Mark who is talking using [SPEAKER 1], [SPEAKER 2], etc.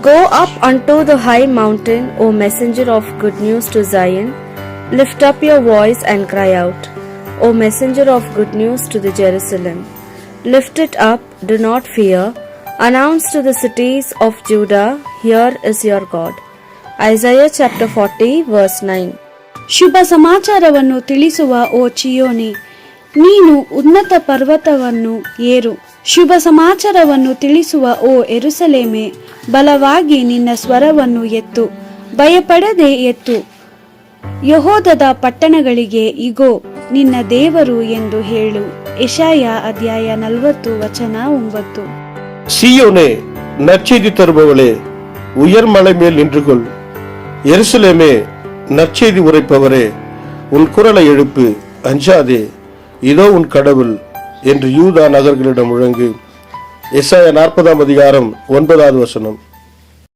[SPEAKER 1] Go up unto the high mountain, O messenger of good news to Zion. Lift up your voice and cry out, O messenger of good news to the Jerusalem. Lift it up, do not fear. Announce to the cities of Judah, here is your God. Isaiah chapter 40 verse 9.
[SPEAKER 2] ಶುಭ ಸಮಾಚಾರವನ್ನು ತಿಳಿಸುವ ಓ ಚಿಯೋನಿ, ನೀನು ಉನ್ನತ ಪರ್ವತವನ್ನು ಏರು. ಶುಭ ಸಮಾಚಾರವನ್ನು ತಿಳಿಸುವ ಓ ಯೆರೂಸಲೇಮೇ, ಬಲವಾಗಿ ನಿನ್ನ ಸ್ವರವನ್ನು ಎತ್ತು, ಭಯಪಡದೆ ಎತ್ತು. ಯೆಹೂದದ ಪಟ್ಟಣಗಳಿಗೆ, ಇಗೋ ನಿನ್ನ ದೇವರು ಎಂದು ಹೇಳು. ಯೆಶಾಯ ಅಧ್ಯಾಯ 40 ವಚನ 9.
[SPEAKER 3] சீயோனே, நற்செய்தி தருபவளே, உயர் மலை மேல் நின்று கொள். எருசலேமே, நற்செய்தி உரைப்பவரே, உன் குரலை எழுப்பு, அஞ்சாதே, இதோ உன் கடவுள் என்று யூதா நகர்களிடம் முழங்கு. எசாயா 40 அதிகாரம் 9 வசனம்.